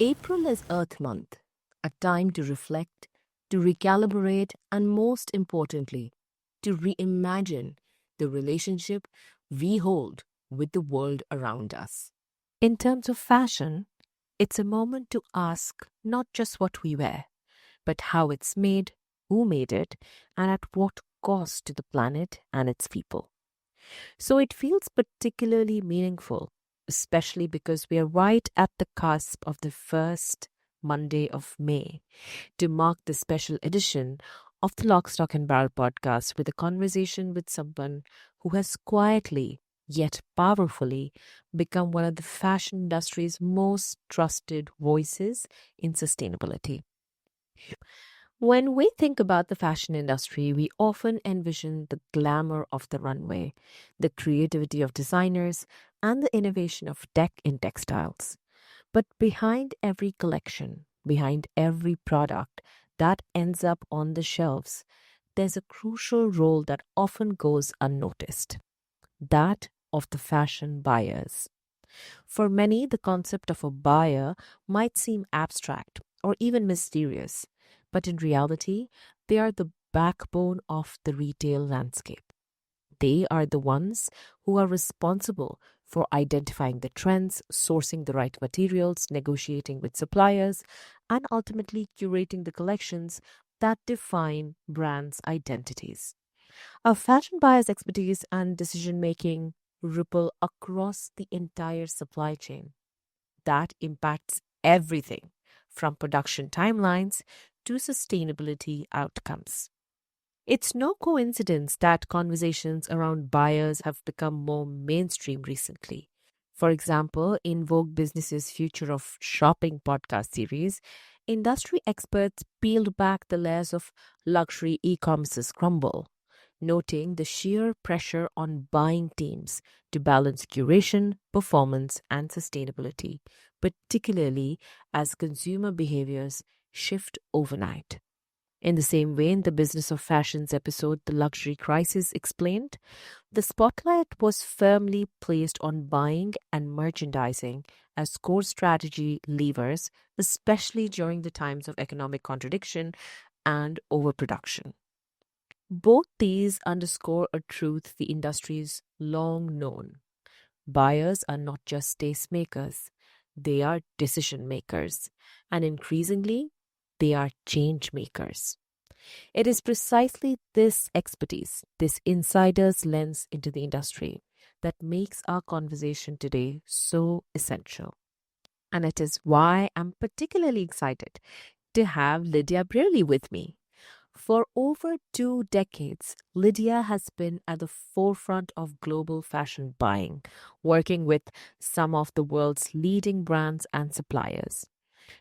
April is Earth Month, a time to reflect, to recalibrate, and most importantly, to reimagine the relationship we hold with the world around us. In terms of fashion, it's a moment to ask not just what we wear, but how it's made, who made it, and at what cost to the planet and its people. So it feels particularly meaningful, especially because we are right at the cusp of the first Monday of May to mark the special edition of the Lock, Stock and Barrel podcast with a conversation with someone who has quietly yet powerfully become one of the fashion industry's most trusted voices in sustainability. When we think about the fashion industry, we often envision the glamour of the runway, the creativity of designers, and the innovation of tech in textiles. But behind every collection, behind every product that ends up on the shelves, there's a crucial role that often goes unnoticed, that of the fashion buyers. For many, the concept of a buyer might seem abstract or even mysterious, but in reality, they are the backbone of the retail landscape. They are the ones who are responsible for identifying the trends, sourcing the right materials, negotiating with suppliers, and ultimately curating the collections that define brands' identities. A fashion buyer's expertise and decision making ripple across the entire supply chain. That impacts everything from production timelines to sustainability outcomes. It's no coincidence that conversations around buyers have become more mainstream recently. For example, in Vogue Business's Future of Shopping podcast series, industry experts peeled back the layers of luxury e-commerce's crumble, noting the sheer pressure on buying teams to balance curation, performance, and sustainability, particularly as consumer behaviors shift overnight. In the same way, in the Business of Fashion's episode, The Luxury Crisis explained, the spotlight was firmly placed on buying and merchandising as core strategy levers, especially during the times of economic contradiction and overproduction. Both these underscore a truth the industry's long known. Buyers are not just tastemakers, they are decision makers, and increasingly, they are change makers. It is precisely this expertise, this insider's lens into the industry, that makes our conversation today so essential. And it is why I'm particularly excited to have Lydia Brearley with me. For over 2 decades, Lydia has been at the forefront of global fashion buying, working with some of the world's leading brands and suppliers.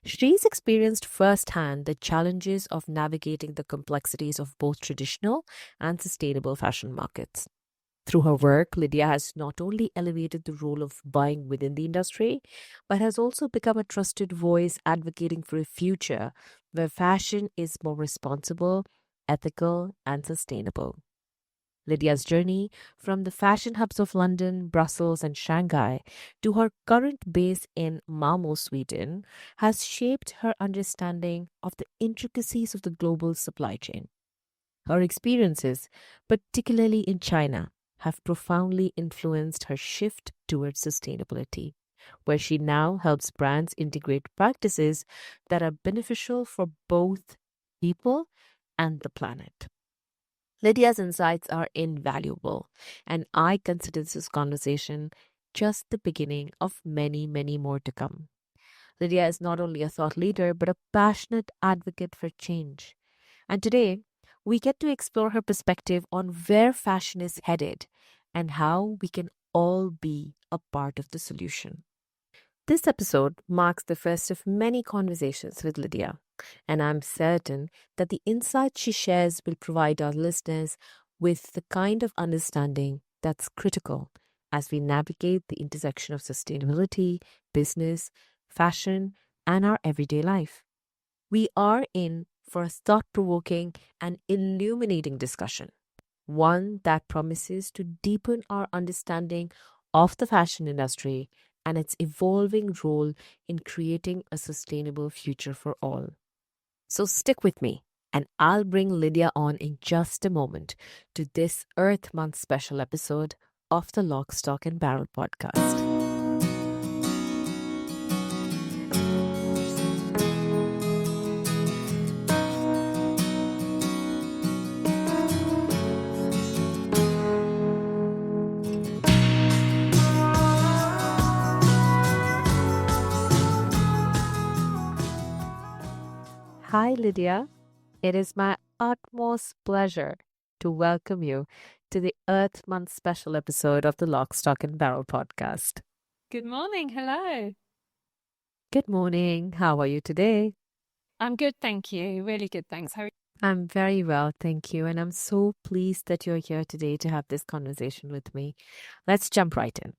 She's experienced firsthand the challenges of navigating the complexities of both traditional and sustainable fashion markets. Through her work, Lydia has not only elevated the role of buying within the industry, but has also become a trusted voice advocating for a future where fashion is more responsible, ethical, and sustainable. Lydia's journey from the fashion hubs of London, Brussels, and Shanghai to her current base in Malmö, Sweden, has shaped her understanding of the intricacies of the global supply chain. Her experiences, particularly in China, have profoundly influenced her shift towards sustainability, where she now helps brands integrate practices that are beneficial for both people and the planet. Lydia's insights are invaluable, and I consider this conversation just the beginning of many, many more to come. Lydia is not only a thought leader, but a passionate advocate for change. And today, we get to explore her perspective on where fashion is headed and how we can all be a part of the solution. This episode marks the first of many conversations with Lydia, and I'm certain that the insights she shares will provide our listeners with the kind of understanding that's critical as we navigate the intersection of sustainability, business, fashion, and our everyday life. We are in for a thought provoking and illuminating discussion, one that promises to deepen our understanding of the fashion industry and its evolving role in creating a sustainable future for all. So stick with me, and I'll bring Lydia on in just a moment to this Earth Month special episode of the Lock, Stock and Barrel podcast. Hi, Lydia. It is my utmost pleasure to welcome you to the Earth Month special episode of the Lock, Stock and Barrel podcast. Good morning. Hello. Good morning. How are you today? I'm good, thank you. Really good, thanks. How are you? I'm very well, thank you. And I'm so pleased that you're here today to have this conversation with me. Let's jump right in.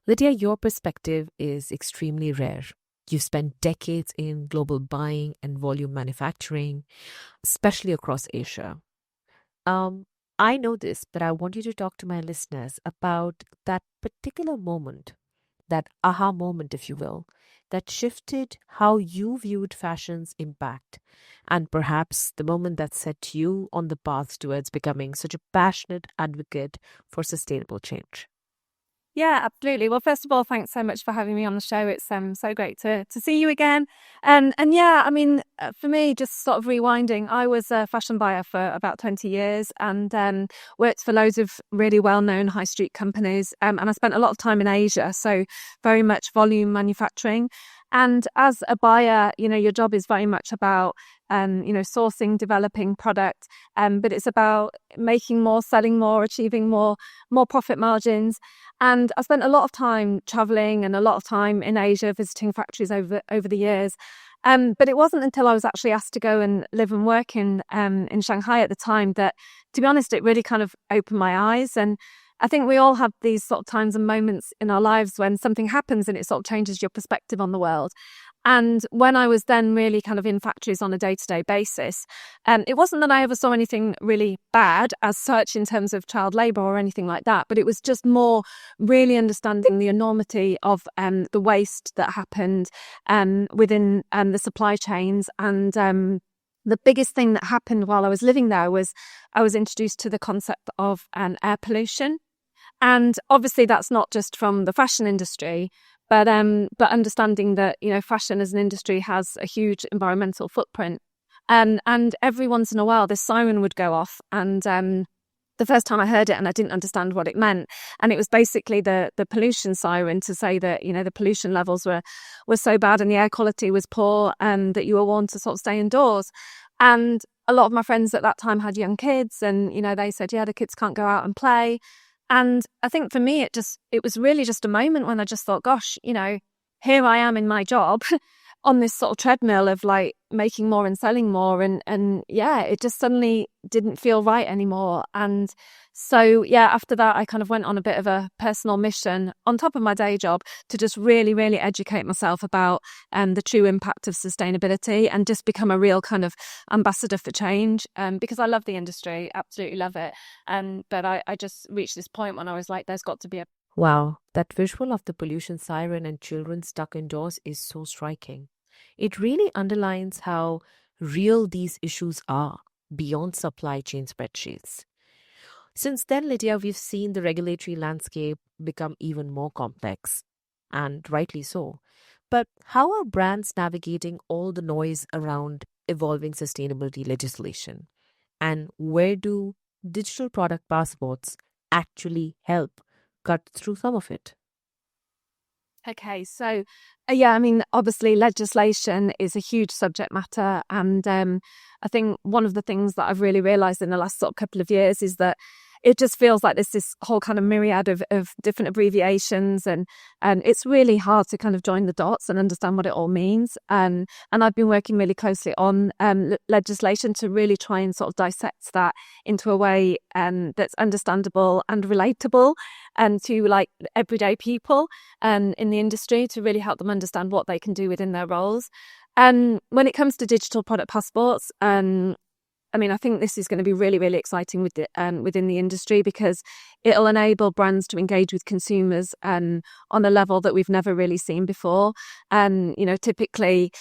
Lydia, your perspective is extremely rare. You've spent decades in global buying and volume manufacturing, especially across Asia. I know this, but I want you to talk to my listeners about that particular moment, that aha moment, if you will, that shifted how you viewed fashion's impact, and perhaps the moment that set you on the path towards becoming such a passionate advocate for sustainable change. Yeah, absolutely. Well, first of all, thanks so much for having me on the show. It's so great to see you again. And yeah, I mean, for me, just sort of rewinding, I was a fashion buyer for about 20 years and worked for loads of really well-known high street companies. And I spent a lot of time in Asia, so very much volume manufacturing. And as a buyer, your job is very much about sourcing, developing product, but it's about making more, selling more, achieving more profit margins. And I spent a lot of time traveling and a lot of time in Asia visiting factories over the years. But it wasn't until I was actually asked to go and live and work in Shanghai at the time that, to be honest, it really kind of opened my eyes. And I think we all have these sort of times and moments in our lives when something happens and it sort of changes your perspective on the world. And when I was then really kind of in factories on a day-to-day basis, it wasn't that I ever saw anything really bad as such in terms of child labour or anything like that, but it was just more really understanding the enormity of the waste that happened within the supply chains. And the biggest thing that happened while I was living there was I was introduced to the concept of air pollution. And obviously that's not just from the fashion industry, but understanding that, fashion as an industry has a huge environmental footprint. And every once in a while, this siren would go off. And the first time I heard it and I didn't understand what it meant. And it was basically the pollution siren to say that, the pollution levels were so bad and the air quality was poor and that you were warned to sort of stay indoors. And a lot of my friends at that time had young kids and, they said, yeah, the kids can't go out and play. And I think for me, it was really just a moment when I just thought, gosh, here I am in my job on this sort of treadmill of like making more and selling more. And yeah, it just suddenly didn't feel right anymore. And so, yeah, after that, I kind of went on a bit of a personal mission on top of my day job to just really, really educate myself about the true impact of sustainability and just become a real kind of ambassador for change because I love the industry, absolutely love it. But I just reached this point when I was like, there's got to be a... Wow, that visual of the pollution siren and children stuck indoors is so striking. It really underlines how real these issues are beyond supply chain spreadsheets. Since then, Lydia, we've seen the regulatory landscape become even more complex, and rightly so. But how are brands navigating all the noise around evolving sustainability legislation? And where do digital product passports actually help cut through some of it? Okay, so yeah, I mean, obviously legislation is a huge subject matter. And I think one of the things that I've really realised in the last sort of couple of years is that it just feels like there's this whole kind of myriad of different abbreviations and it's really hard to kind of join the dots and understand what it all means. And I've been working really closely on legislation to really try and sort of dissect that into a way that's understandable and relatable and to like everyday people in the industry to really help them understand what they can do within their roles. When it comes to digital product passports, I mean, I think this is going to be really, really exciting within the industry, because it'll enable brands to engage with consumers on a level that we've never really seen before. And, typically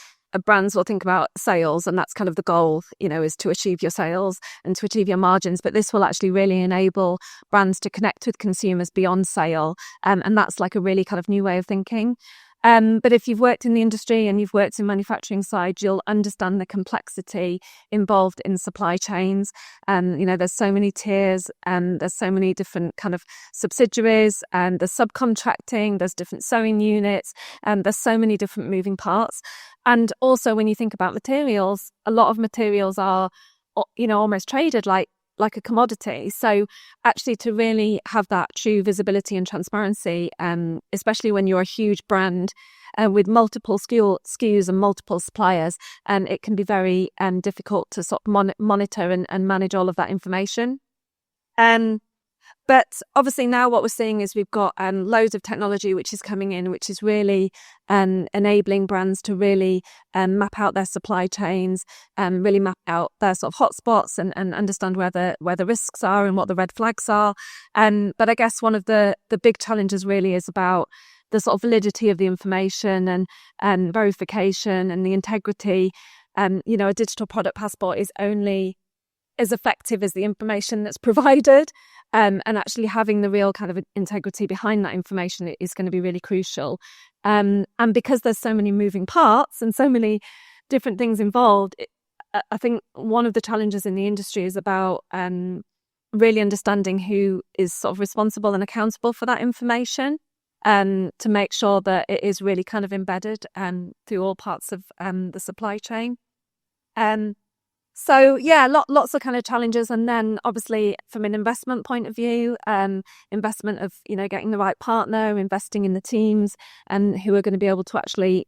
brands will think about sales, and that's kind of the goal, is to achieve your sales and to achieve your margins. But this will actually really enable brands to connect with consumers beyond sale. And that's like a really kind of new way of thinking. But if you've worked in the industry and you've worked in manufacturing side, you'll understand the complexity involved in supply chains. There's so many tiers, and there's so many different kind of subsidiaries, and there's subcontracting, there's different sewing units, and there's so many different moving parts. And also, when you think about materials, a lot of materials are, almost traded like a commodity. So actually, to really have that true visibility and transparency, especially when you're a huge brand with multiple SKUs and multiple suppliers, and it can be very difficult to sort of monitor and manage all of that information. But obviously now what we're seeing is we've got loads of technology which is coming in, which is really enabling brands to really map out their supply chains, really map out their sort of hotspots, and understand where the risks are and what the red flags are. But I guess one of the big challenges really is about the sort of validity of the information and verification and the integrity. A digital product passport is only as effective as the information that's provided, and actually having the real kind of integrity behind that information is going to be really crucial. And because there's so many moving parts and so many different things involved, I think one of the challenges in the industry is about really understanding who is sort of responsible and accountable for that information, to make sure that it is really kind of embedded through all parts of the supply chain. So yeah, lots of kind of challenges. And then obviously from an investment point of view, investment of, getting the right partner, investing in the teams and who are going to be able to actually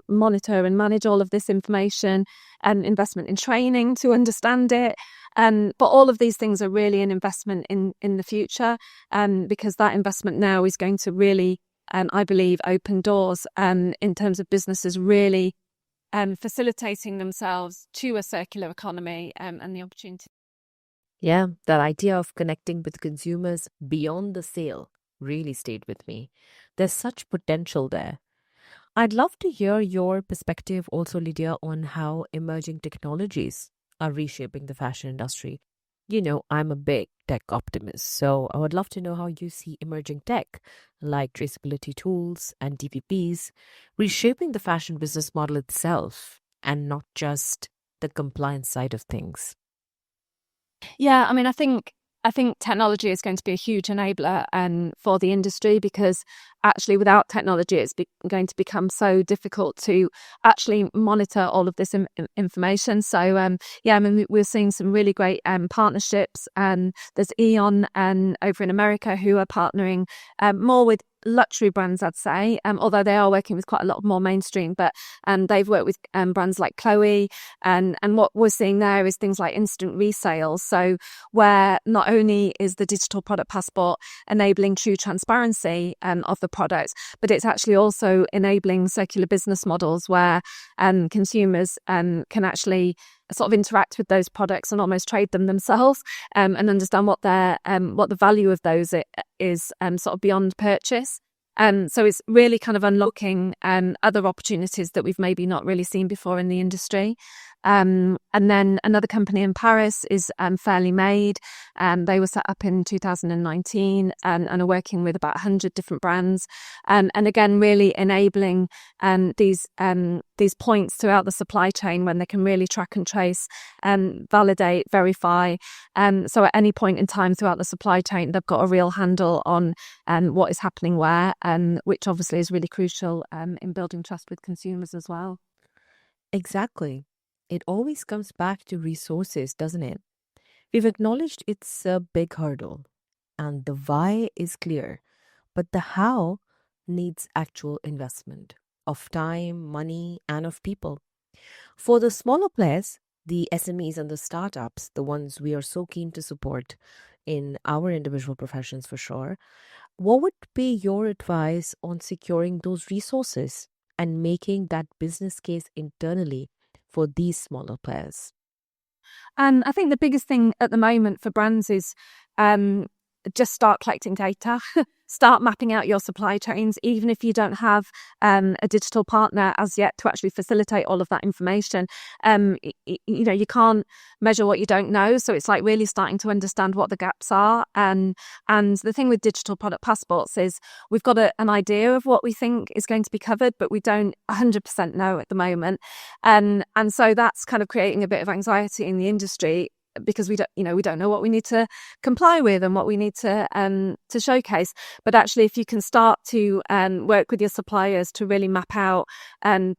monitor and manage all of this information, and investment in training to understand it. But all of these things are really an investment in the future, because that investment now is going to really, I believe, open doors in terms of businesses really facilitating themselves to a circular economy and the opportunity. Yeah, that idea of connecting with consumers beyond the sale really stayed with me. There's such potential there. I'd love to hear your perspective also, Lydia, on how emerging technologies are reshaping the fashion industry. I'm a big tech optimist, so I would love to know how you see emerging tech like traceability tools and DVPs reshaping the fashion business model itself and not just the compliance side of things. Yeah, I mean, I think technology is going to be a huge enabler for the industry, because actually without technology it's going to become so difficult to actually monitor all of this information. So I mean, we're seeing some really great partnerships, and there's Eon over in America who are partnering more with luxury brands, I'd say, although they are working with quite a lot more mainstream, but they've worked with brands like Chloe, and what we're seeing there is things like instant resales. So where not only is the digital product passport enabling true transparency of the products, but it's actually also enabling circular business models where consumers can actually sort of interact with those products and almost trade them themselves, and understand what the value of those is sort of beyond purchase. So it's really kind of unlocking other opportunities that we've maybe not really seen before in the industry. And then another company in Paris is Fairly Made. They were set up in 2019 and are working with about 100 different brands. And again, really enabling these points throughout the supply chain when they can really track and trace and validate, verify. So at any point in time throughout the supply chain, they've got a real handle on what is happening where, which obviously is really crucial in building trust with consumers as well. Exactly. It always comes back to resources, doesn't it? We've acknowledged it's a big hurdle, and the why is clear, but the how needs actual investment of time, money, and of people. For the smaller players, the SMEs and the startups, the ones we are so keen to support in our individual professions for sure, what would be your advice on securing those resources and making that business case internally for these smaller players? And I think the biggest thing at the moment for brands is just start collecting data, start mapping out your supply chains, even if you don't have a digital partner as yet to actually facilitate all of that information. You can't measure what you don't know. So it's like really starting to understand what the gaps are. And the thing with digital product passports is we've got an idea of what we think is going to be covered, but we don't 100% know at the moment. And so that's kind of creating a bit of anxiety in the industry, because we don't know what we need to comply with and what we need to showcase. But actually, if you can start to work with your suppliers to really map out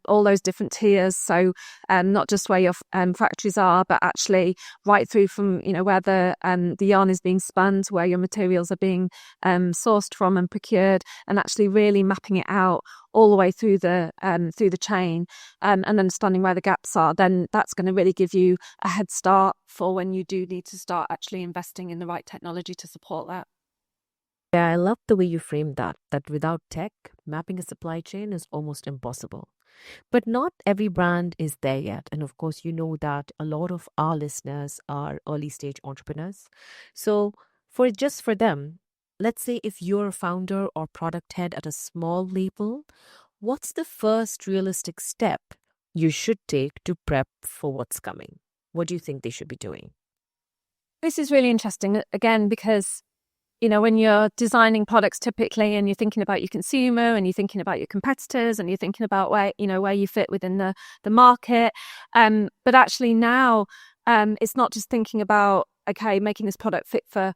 all those different tiers, so not just where your factories are, but actually right through from where the yarn is being spun to where your materials are being sourced from and procured, and actually really mapping it out all the way through the chain, and understanding where the gaps are, then that's going to really give you a head start for when you do need to start actually investing in the right technology to support that. Yeah, I love the way you framed that without tech, mapping a supply chain is almost impossible. But not every brand is there yet. And of course, you know that a lot of our listeners are early stage entrepreneurs. So for them, let's say if you're a founder or product head at a small label, what's the first realistic step you should take to prep for what's coming? What do you think they should be doing? This is really interesting, again, because when you're designing products typically, and you're thinking about your consumer, and you're thinking about your competitors, and you're thinking about where you fit within the market. But actually now, it's not just thinking about, okay, making this product fit for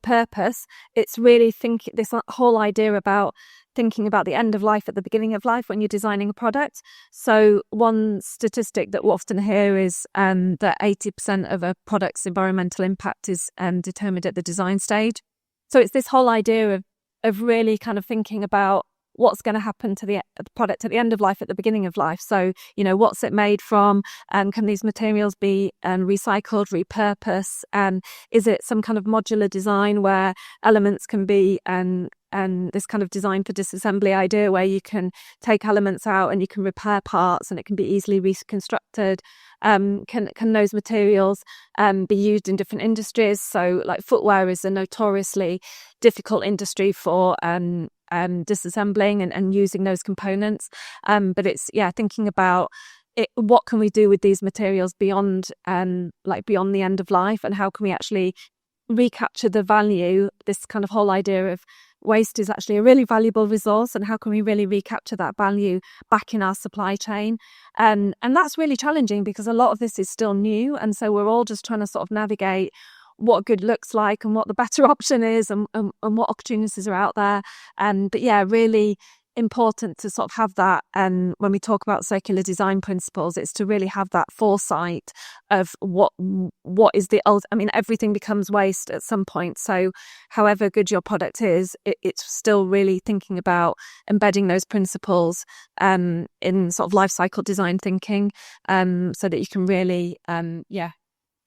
purpose. It's really this whole idea about thinking about the end of life at the beginning of life when you're designing a product. So one statistic that we often hear is that 80% of a product's environmental impact is determined at the design stage. So it's this whole idea of really kind of thinking about what's going to happen to the product at the end of life, at the beginning of life. So, what's it made from? Can these materials be recycled, repurposed? And is it some kind of modular design where elements can be and this kind of design for disassembly idea where you can take elements out and you can repair parts and it can be easily reconstructed? Can those materials be used in different industries? So like footwear is a notoriously difficult industry for disassembling and using those components. But it's thinking about what can we do with these materials beyond the end of life, and how can we actually recapture the value? This kind of whole idea of waste is actually a really valuable resource, and how can we really recapture that value back in our supply chain? And that's really challenging because a lot of this is still new, and so we're all just trying to sort of navigate what good looks like and what the better option is, and what opportunities are out there. But really important to sort of have that. And when we talk about circular design principles, it's to really have that foresight of what is the everything becomes waste at some point. So however good your product is, it's still really thinking about embedding those principles in sort of life cycle design thinking, so that you can really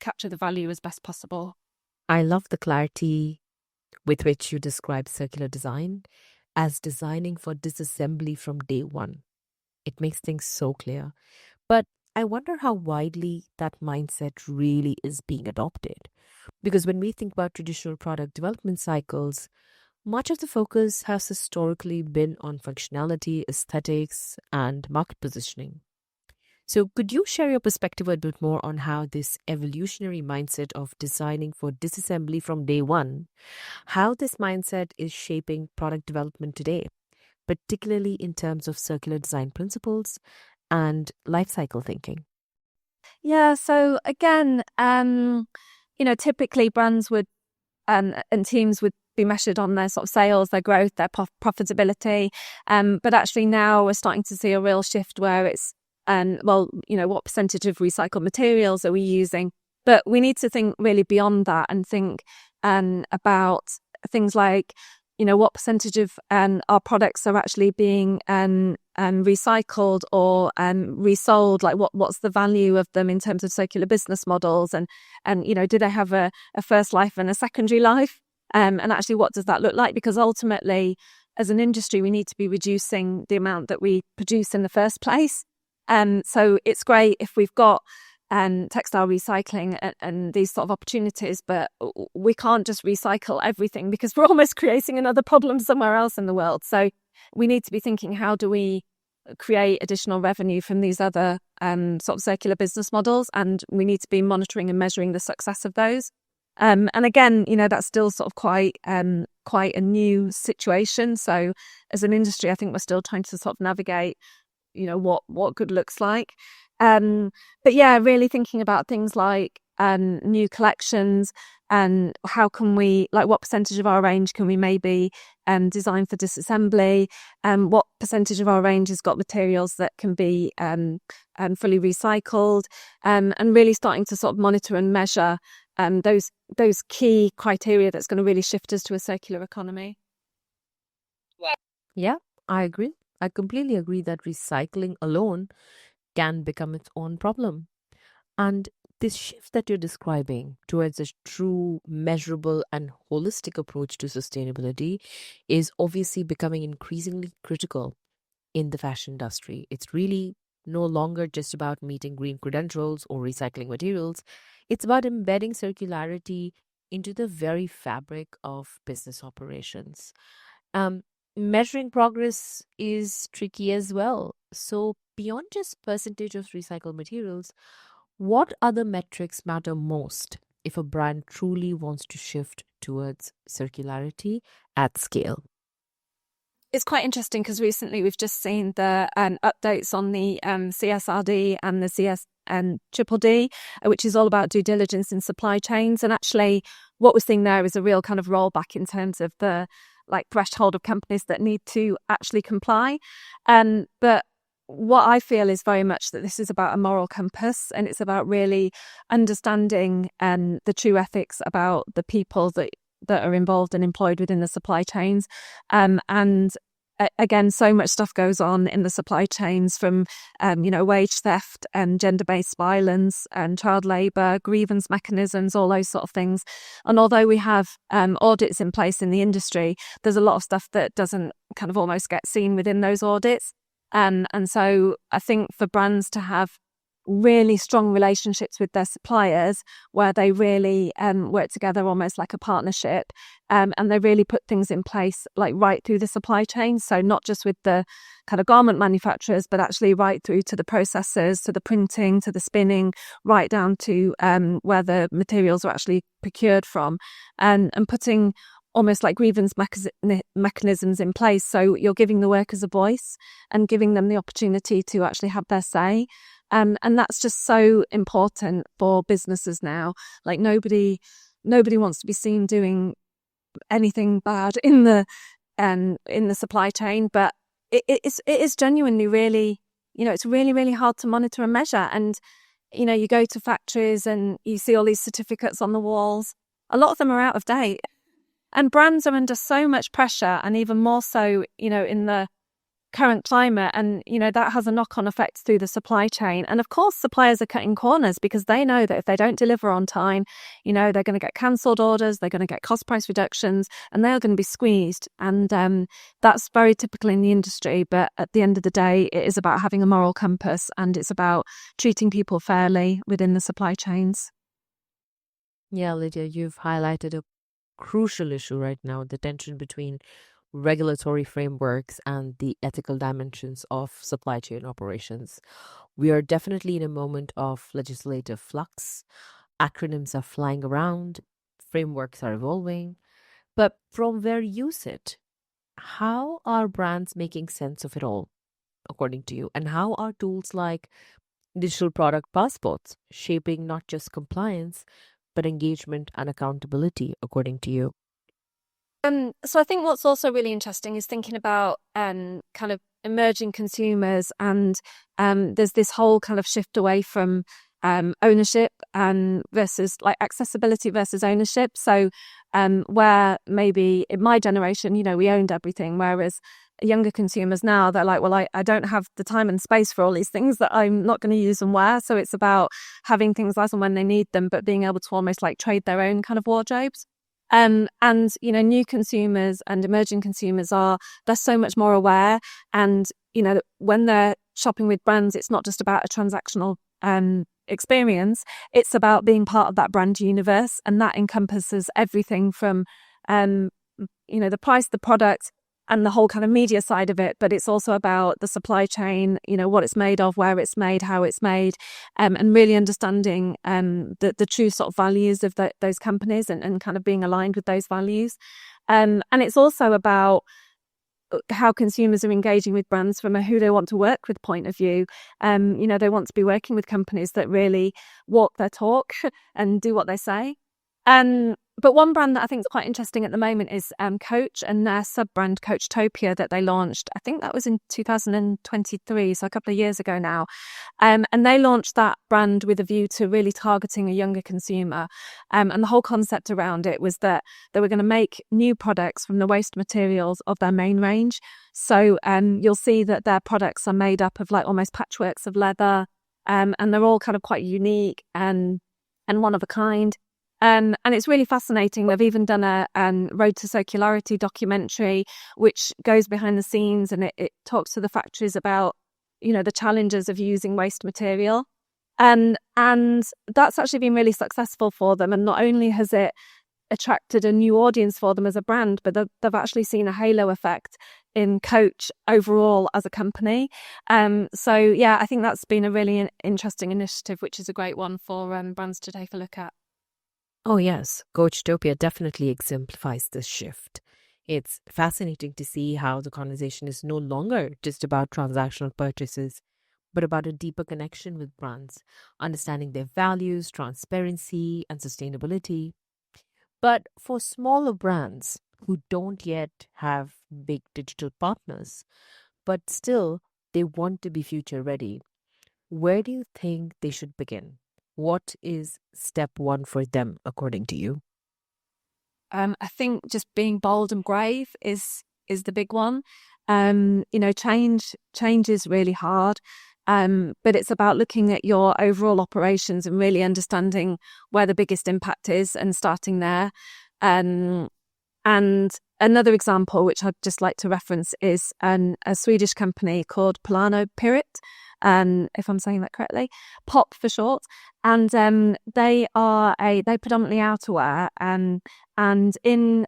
capture the value as best possible. I love the clarity with which you describe circular design as designing for disassembly from day one. It makes things so clear. But I wonder how widely that mindset really is being adopted. Because when we think about traditional product development cycles, much of the focus has historically been on functionality, aesthetics, and market positioning. So could you share your perspective a bit more on how this evolutionary mindset of designing for disassembly from day one, how this mindset is shaping product development today, particularly in terms of circular design principles and life cycle thinking? Yeah, so again, typically brands would and teams would be measured on their sort of sales, their growth, their profitability. But actually now we're starting to see a real shift where it's what percentage of recycled materials are we using? But we need to think really beyond that and think about things like, what percentage of our products are actually being recycled or resold? Like what's the value of them in terms of circular business models? And do they have a first life and a secondary life? And actually, what does that look like? Because ultimately, as an industry, we need to be reducing the amount that we produce in the first place. So it's great if we've got textile recycling and these sort of opportunities, but we can't just recycle everything because we're almost creating another problem somewhere else in the world. So we need to be thinking, how do we create additional revenue from these other sort of circular business models? And we need to be monitoring and measuring the success of those. And again, that's still sort of quite a new situation. So as an industry, I think we're still trying to sort of navigate, what good looks like. But yeah, really thinking about things like new collections and how can we, like, what percentage of our range can we maybe design for disassembly, and what percentage of our range has got materials that can be fully recycled, and really starting to sort of monitor and measure those key criteria that's going to really shift us to a circular economy. Yeah, I agree. I completely agree that recycling alone can become its own problem. And this shift that you're describing towards a true, measurable, and holistic approach to sustainability is obviously becoming increasingly critical in the fashion industry. It's really no longer just about meeting green credentials or recycling materials. It's about embedding circularity into the very fabric of business operations. Um, Measuring progress is tricky as well. So, beyond just percentage of recycled materials, what other metrics matter most if a brand truly wants to shift towards circularity at scale? It's quite interesting because recently we've just seen the updates on the CSRD and the Triple D, which is all about due diligence in supply chains. And actually, what we're seeing there is a real kind of rollback in terms of the threshold of companies that need to actually comply. But what I feel is very much that this is about a moral compass, and it's about really understanding the true ethics about the people that are involved and employed within the supply chains. Again, so much stuff goes on in the supply chains, from wage theft and gender-based violence and child labour, grievance mechanisms, all those sort of things. And although we have audits in place in the industry, there's a lot of stuff that doesn't kind of almost get seen within those audits. And so I think for brands to have really strong relationships with their suppliers, where they really work together almost like a partnership, and they really put things in place right through the supply chain. So not just with the kind of garment manufacturers, but actually right through to the processors, to the printing, to the spinning, right down to where the materials are actually procured from, and putting almost like grievance mechanisms in place. So you're giving the workers a voice and giving them the opportunity to actually have their say. And that's just so important for businesses now. Like nobody wants to be seen doing anything bad in the supply chain, but it is genuinely really, it's really, really hard to monitor and measure. And you go to factories and you see all these certificates on the walls. A lot of them are out of date, and brands are under so much pressure, and even more so, in the current climate, and that has a knock-on effect through the supply chain. And of course suppliers are cutting corners because they know that if they don't deliver on time, they're going to get cancelled orders, they're going to get cost price reductions, and they're going to be squeezed. And that's very typical in the industry. But at the end of the day, it is about having a moral compass, and it's about treating people fairly within the supply chains. Yeah, Lydia, you've highlighted a crucial issue right now, the tension between regulatory frameworks and the ethical dimensions of supply chain operations. We are definitely in a moment of legislative flux. Acronyms are flying around, frameworks are evolving. But from where you sit, how are brands making sense of it all, according to you? And how are tools like digital product passports shaping not just compliance, but engagement and accountability, according to you? So I think what's also really interesting is thinking about kind of emerging consumers, and there's this whole kind of shift away from ownership and versus accessibility versus ownership. So where maybe in my generation, we owned everything, whereas younger consumers now, they're like, well, I don't have the time and space for all these things that I'm not going to use and wear. So it's about having things as and when they need them, but being able to almost trade their own kind of wardrobes. And new consumers and emerging consumers they're so much more aware. And when they're shopping with brands, it's not just about a transactional experience. It's about being part of that brand universe, and that encompasses everything from, the price, the product, and the whole kind of media side of it. But it's also about the supply chain, what it's made of, where it's made, how it's made, and really understanding the true sort of values of those companies and kind of being aligned with those values. And it's also about how consumers are engaging with brands from a who they want to work with point of view. They want to be working with companies that really walk their talk and do what they say. But one brand that I think is quite interesting at the moment is Coach and their sub-brand Coachtopia that they launched. I think that was in 2023, so a couple of years ago now. And they launched that brand with a view to really targeting a younger consumer. And the whole concept around it was that they were going to make new products from the waste materials of their main range. So you'll see that their products are made up of like almost patchworks of leather, and they're all kind of quite unique and one of a kind. And it's really fascinating. They've even done a Road to Circularity documentary, which goes behind the scenes, and it talks to the factories about, the challenges of using waste material. And that's actually been really successful for them. And not only has it attracted a new audience for them as a brand, but they've actually seen a halo effect in Coach overall as a company. So yeah, I think that's been a really interesting initiative, which is a great one for brands to take a look at. Oh yes, Coachtopia definitely exemplifies this shift. It's fascinating to see how the conversation is no longer just about transactional purchases, but about a deeper connection with brands, understanding their values, transparency, and sustainability. But for smaller brands who don't yet have big digital partners, but still they want to be future ready, where do you think they should begin? What is step one for them, according to you? I think just being bold and brave is the big one. Change is really hard. But it's about looking at your overall operations and really understanding where the biggest impact is and starting there. And another example, which I'd just like to reference, is a Swedish company called Plano Pirit, if I'm saying that correctly, POP for short. And they predominantly outerwear. And in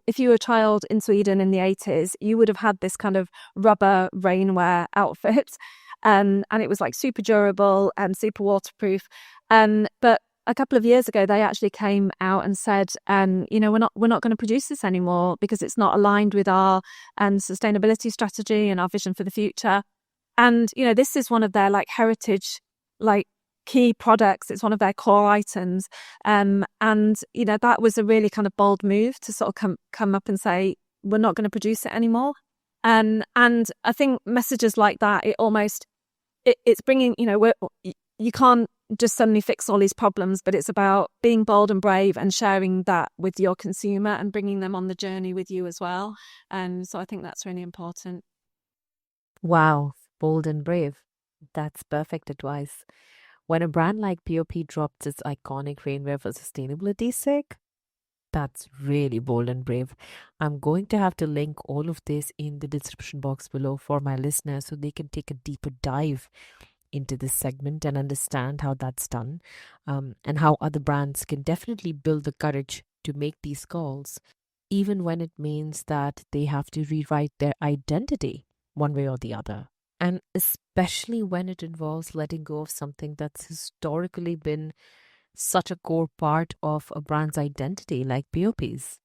if you were a child in Sweden in the 80s, you would have had this kind of rubber rainwear outfit. And it was like super durable and super waterproof. But a couple of years ago, they actually came out and said, we're not going to produce this anymore because it's not aligned with our sustainability strategy and our vision for the future. And this is one of their like heritage, like key products. It's one of their core items. And that was a really kind of bold move to sort of come up and say, we're not going to produce it anymore. And I think messages like that, it's bringing, you can't just suddenly fix all these problems, but it's about being bold and brave and sharing that with your consumer and bringing them on the journey with you as well. And so I think that's really important. Wow, bold and brave. That's perfect advice. When a brand like POP drops its iconic rainwear for sustainability's sake, that's really bold and brave. I'm going to have to link all of this in the description box below for my listeners so they can take a deeper dive into this segment and understand how that's done, and how other brands can definitely build the courage to make these calls, even when it means that they have to rewrite their identity one way or the other. And especially when it involves letting go of something that's historically been such a core part of a brand's identity, like POPs.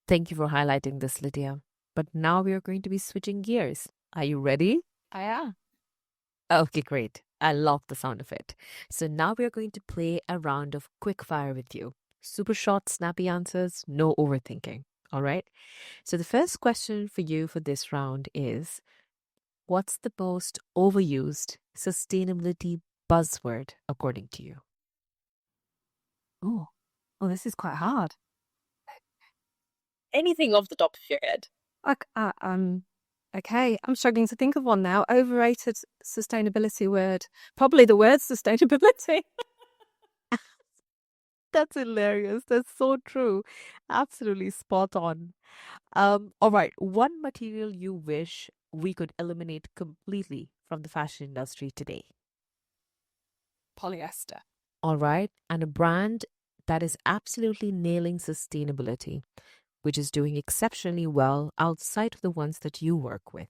Thank you for highlighting this, Lydia. But now we are going to be switching gears. Are you ready? I am. Okay, great. I love the sound of it. So now we are going to play a round of quick fire with you. Super short, snappy answers, no overthinking. All right? So the first question for you for this round is, what's the most overused sustainability buzzword according to you? Oh, this is quite hard. Anything off the top of your head. Okay, I'm struggling to think of one now. Overrated sustainability word. Probably the word sustainability. That's hilarious. That's so true. Absolutely spot on. All right. One material you wish we could eliminate completely from the fashion industry today. polyester. All right. And a brand that is absolutely nailing sustainability, which is doing exceptionally well outside of the ones that you work with.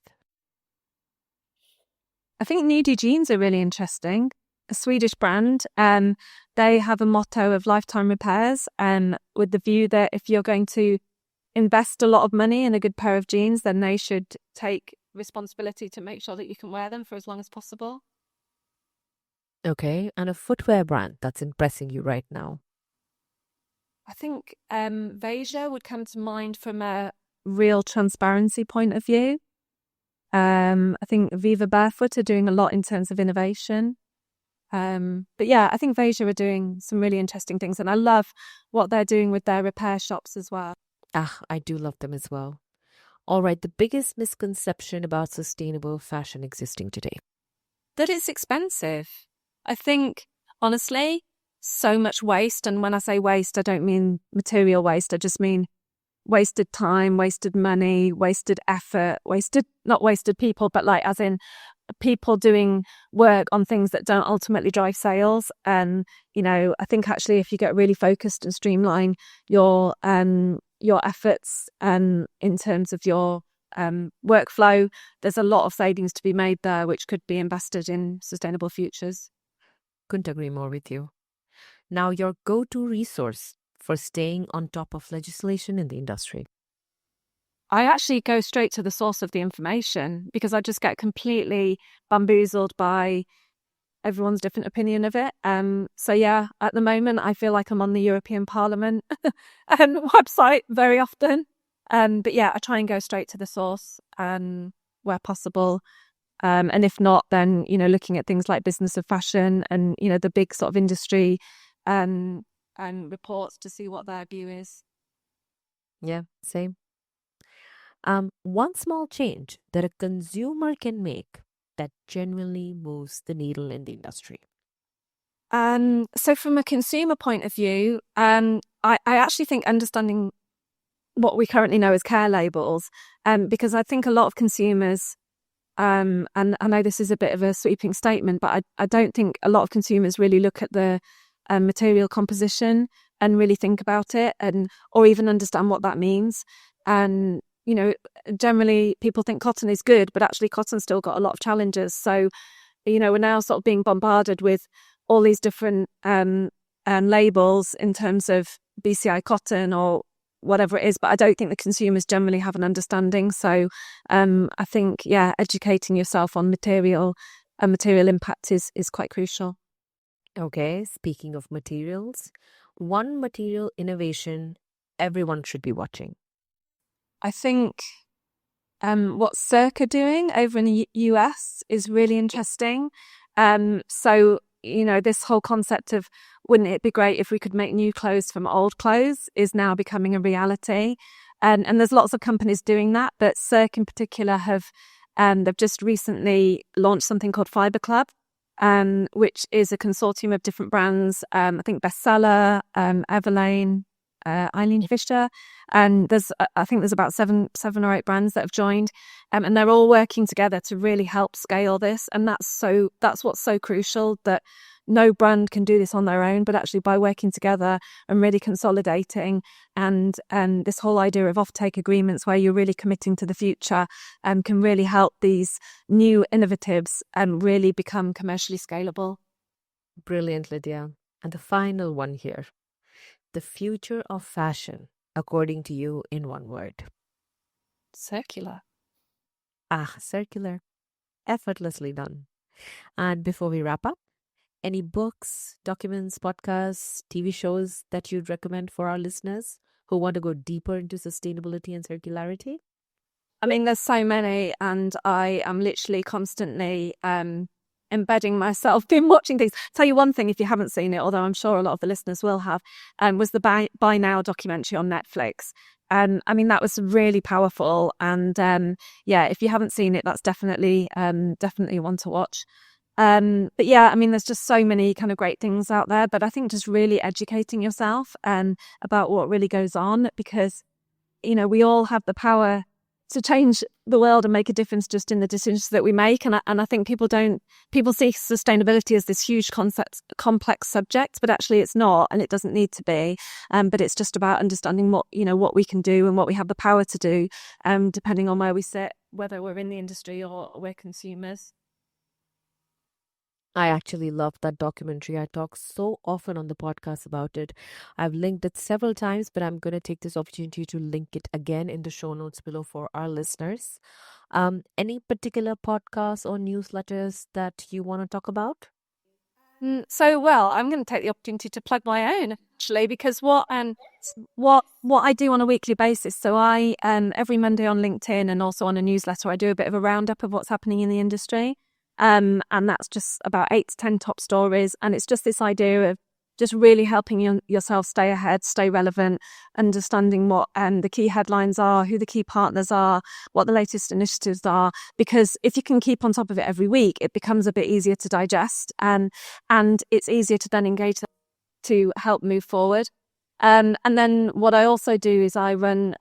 I think Nudie Jeans are really interesting. A Swedish brand. They have a motto of lifetime repairs, with the view that if you're going to invest a lot of money in a good pair of jeans, then they should take responsibility to make sure that you can wear them for as long as possible. Okay. And a footwear brand that's impressing you right now. I think Veja would come to mind from a real transparency point of view. I think Viva Barefoot are doing a lot in terms of innovation. But yeah, I think Veja are doing some really interesting things, and I love what they're doing with their repair shops as well. I do love them as well. All right, the biggest misconception about sustainable fashion existing today. That it's expensive. I think, honestly, so much waste. And when I say waste, I don't mean material waste. I just mean wasted time, wasted money, wasted effort, not wasted people, but like as in people doing work on things that don't ultimately drive sales. And, I think actually if you get really focused and streamline your efforts in terms of your workflow, there's a lot of savings to be made there, which could be invested in sustainable futures. Couldn't agree more with you. Now, your go-to resource for staying on top of legislation in the industry. I actually go straight to the source of the information because I just get completely bamboozled by everyone's different opinion of it. So yeah, at the moment, I feel like I'm on the European Parliament website very often. But yeah, I try and go straight to the source where possible. And if not, then, looking at things like Business of Fashion and, the big sort of industry and reports to see what their view is. Yeah, same. One small change that a consumer can make that genuinely moves the needle in the industry. So from a consumer point of view, I actually think understanding what we currently know as care labels, because I think a lot of consumers, and I know this is a bit of a sweeping statement, but I don't think a lot of consumers really look at the material composition and really think about it or even understand what that means. And, generally people think cotton is good, but actually cotton's still got a lot of challenges. So, we're now sort of being bombarded with all these different labels in terms of BCI cotton or whatever it is, but I don't think the consumers generally have an understanding. So I think, educating yourself on material and material impact is quite crucial. Okay, speaking of materials, one material innovation everyone should be watching. I think what Circa doing over in the US is really interesting. So, this whole concept of wouldn't it be great if we could make new clothes from old clothes is now becoming a reality. And there's lots of companies doing that, but Circa in particular they've just recently launched something called Fiber Club, which is a consortium of different brands. I think Bestseller, Everlane, Eileen Fisher, and I think there's about seven or eight brands that have joined, and they're all working together to really help scale this. And that's what's so crucial, that no brand can do this on their own, but actually by working together and really consolidating, and this whole idea of offtake agreements where you're really committing to the future can really help these new innovatives really become commercially scalable. Brilliant, Lydia. And the final one here. The future of fashion, according to you, in one word. Circular. Circular. Effortlessly done. And before we wrap up, any books, documents, podcasts, TV shows that you'd recommend for our listeners who want to go deeper into sustainability and circularity? I mean, there's so many, and I am literally constantly embedding myself in watching things. Tell you one thing, if you haven't seen it, although I'm sure a lot of the listeners will have, was the Buy Now documentary on Netflix. I mean, that was really powerful, and if you haven't seen it, that's definitely one to watch. But yeah, I mean, there's just so many kind of great things out there, but I think just really educating yourself about what really goes on, because we all have the power to change the world and make a difference just in the decisions that we make. And I think people see sustainability as this huge complex subject, but actually it's not, and it doesn't need to be. But it's just about understanding what we can do and what we have the power to do, depending on where we sit, whether we're in the industry or we're consumers. I actually love that documentary. I talk so often on the podcast about it. I've linked it several times, but I'm going to take this opportunity to link it again in the show notes below for our listeners. Any particular podcasts or newsletters that you want to talk about? I'm going to take the opportunity to plug my own, actually, because what I do on a weekly basis. So I every Monday on LinkedIn and also on a newsletter, I do a bit of a roundup of what's happening in the industry. And that's just about 8 to 10 top stories. And it's just this idea of just really helping yourself stay ahead, stay relevant, understanding what the key headlines are, who the key partners are, what the latest initiatives are. Because if you can keep on top of it every week, it becomes a bit easier to digest, and it's easier to then engage to help move forward. And then what I also do is I run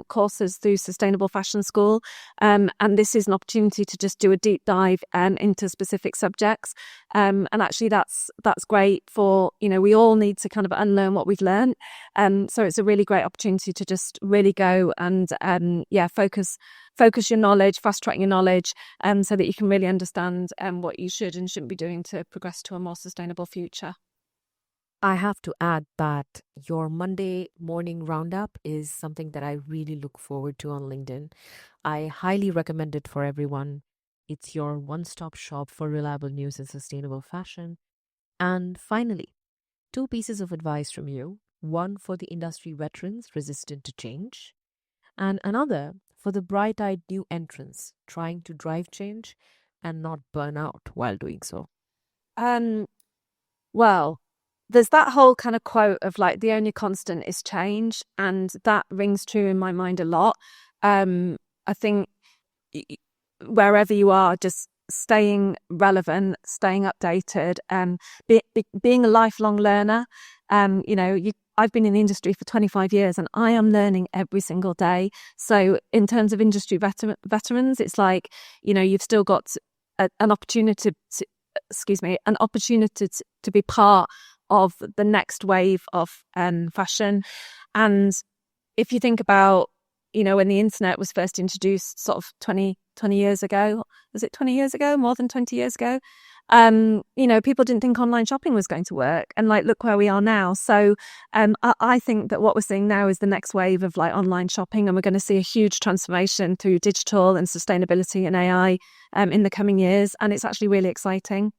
courses through Sustainable Fashion School, and this is an opportunity to just do a deep dive into specific subjects. And actually that's great for, we all need to kind of unlearn what we've learned. So it's a really great opportunity to just really go and focus your knowledge, fast track your knowledge, so that you can really understand what you should and shouldn't be doing to progress to a more sustainable future. I have to add that your Monday morning roundup is something that I really look forward to on LinkedIn. I highly recommend it for everyone. It's your one-stop shop for reliable news in sustainable fashion. And finally, 2 pieces of advice from you. One for the industry veterans resistant to change, and another for the bright-eyed new entrants trying to drive change and not burn out while doing so. Well, there's that whole kind of quote of like, the only constant is change. And that rings true in my mind a lot. I think wherever you are, just staying relevant, staying updated, and being a lifelong learner. I've been in the industry for 25 years and I am learning every single day. So in terms of industry veterans, it's like, you've still got an opportunity to be part of the next wave of fashion. And if you think about, when the internet was first introduced sort of 20 years ago, was it 20 years ago, more than 20 years ago? People didn't think online shopping was going to work, and like, look where we are now. So I think that what we're seeing now is the next wave of like online shopping, and we're going to see a huge transformation through digital and sustainability and AI in the coming years. And it's actually really exciting.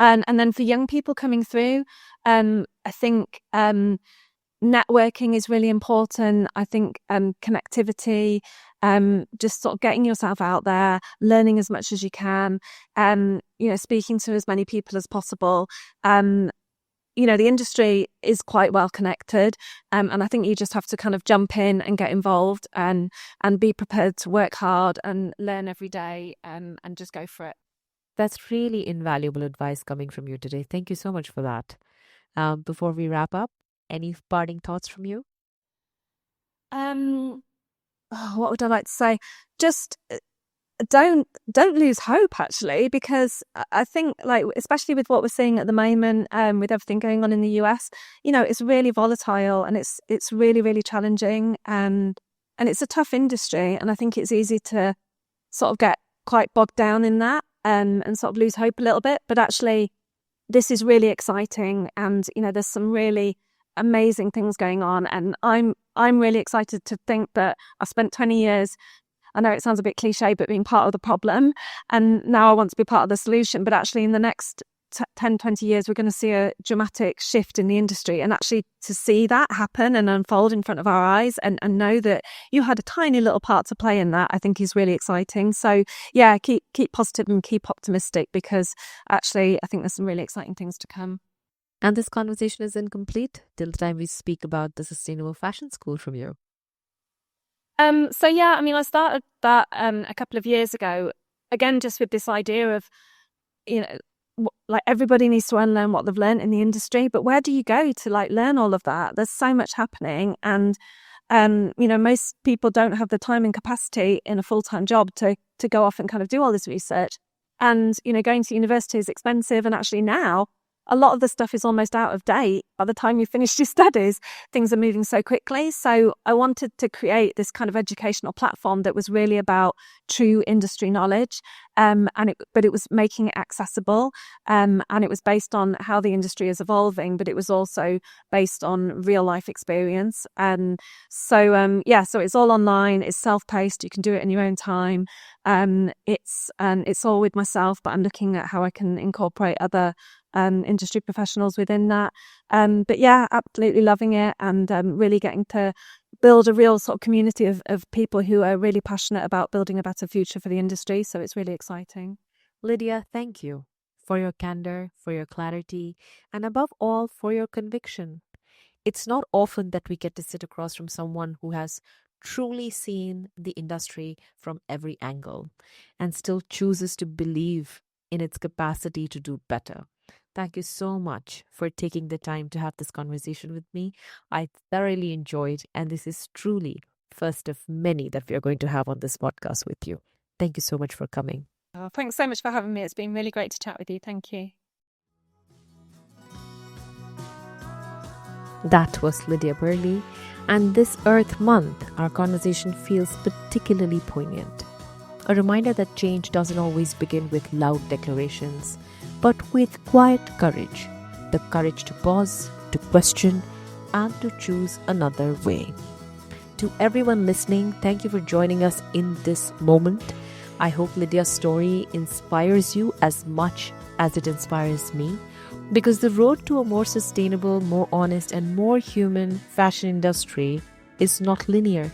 And then for young people coming through, I think networking is really important. I think connectivity, just sort of getting yourself out there, learning as much as you can, speaking to as many people as possible. The industry is quite well connected, and I think you just have to kind of jump in and get involved and be prepared to work hard and learn every day, and just go for it. That's really invaluable advice coming from you today. Thank you so much for that. Before we wrap up, any parting thoughts from you? What would I like to say? Just don't lose hope, actually, because I think, like, especially with what we're seeing at the moment, with everything going on in the US, it's really volatile, and it's really, really challenging, and it's a tough industry, and I think it's easy to sort of get quite bogged down in that, and sort of lose hope a little bit. But actually, this is really exciting, and there's some really amazing things going on, and I'm really excited to think that I spent 20 years, I know it sounds a bit cliche, but being part of the problem, and now I want to be part of the solution. But actually, in the next 10, 20 years, we're going to see a dramatic shift in the industry, and actually to see that happen and unfold in front of our eyes, and know that you had a tiny little part to play in that, I think is really exciting. So yeah, keep positive and keep optimistic, because actually I think there's some really exciting things to come. And this conversation is incomplete till the time we speak about the Sustainable Fashion School from you. I started that a couple of years ago, again, just with this idea of, like, everybody needs to unlearn what they've learned in the industry, but where do you go to like learn all of that? There's so much happening, and Most people don't have the time and capacity in a full-time job to go off and kind of do all this research. And, going to university is expensive. And actually now, a lot of the stuff is almost out of date. By the time you finish your studies, things are moving so quickly. So I wanted to create this kind of educational platform that was really about true industry knowledge, but it was making it accessible, and it was based on how the industry is evolving, but it was also based on real life experience. So it's all online. It's self-paced. You can do it in your own time. It's all with myself, but I'm looking at how I can incorporate other industry professionals within that. But yeah, absolutely loving it, and really getting to build a real sort of community of people who are really passionate about building a better future for the industry. So it's really exciting. Lydia, thank you for your candor, for your clarity, and above all, for your conviction. It's not often that we get to sit across from someone who has truly seen the industry from every angle and still chooses to believe in its capacity to do better. Thank you so much for taking the time to have this conversation with me. I thoroughly enjoyed, and this is truly first of many that we are going to have on this podcast with you. Thank you so much for coming. Oh, thanks so much for having me. It's been really great to chat with you. Thank you. That was Lydia Brearley, and this Earth Month, our conversation feels particularly poignant. A reminder that change doesn't always begin with loud declarations, but with quiet courage. The courage to pause, to question, and to choose another way. To everyone listening, thank you for joining us in this moment. I hope Lydia's story inspires you as much as it inspires me, because the road to a more sustainable, more honest, and more human fashion industry is not linear.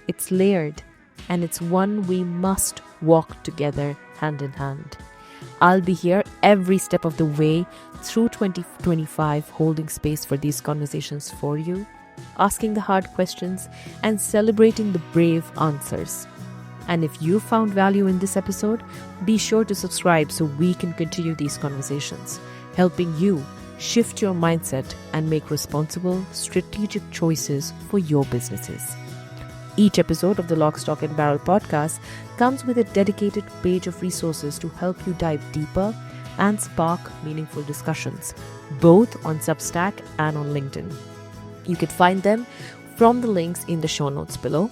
It's layered, and it's one we must walk together hand in hand. I'll be here every step of the way through 2025, holding space for these conversations for you, asking the hard questions, and celebrating the brave answers. And if you found value in this episode, be sure to subscribe so we can continue these conversations, helping you shift your mindset and make responsible, strategic choices for your businesses. Each episode of the LOCS-TALK BARREL Podcast comes with a dedicated page of resources to help you dive deeper and spark meaningful discussions, both on Substack and on LinkedIn. You can find them from the links in the show notes below.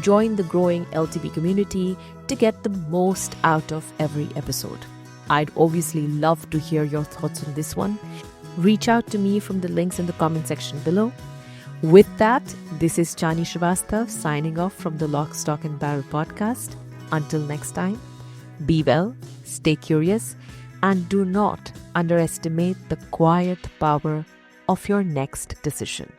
Join the growing LTB community to get the most out of every episode. I'd obviously love to hear your thoughts on this one. Reach out to me from the links in the comment section below. With that, this is Chani Srivastav signing off from the LOCS-TALK BARREL Podcast. Until next time, be well, stay curious, and do not underestimate the quiet power of your next decision.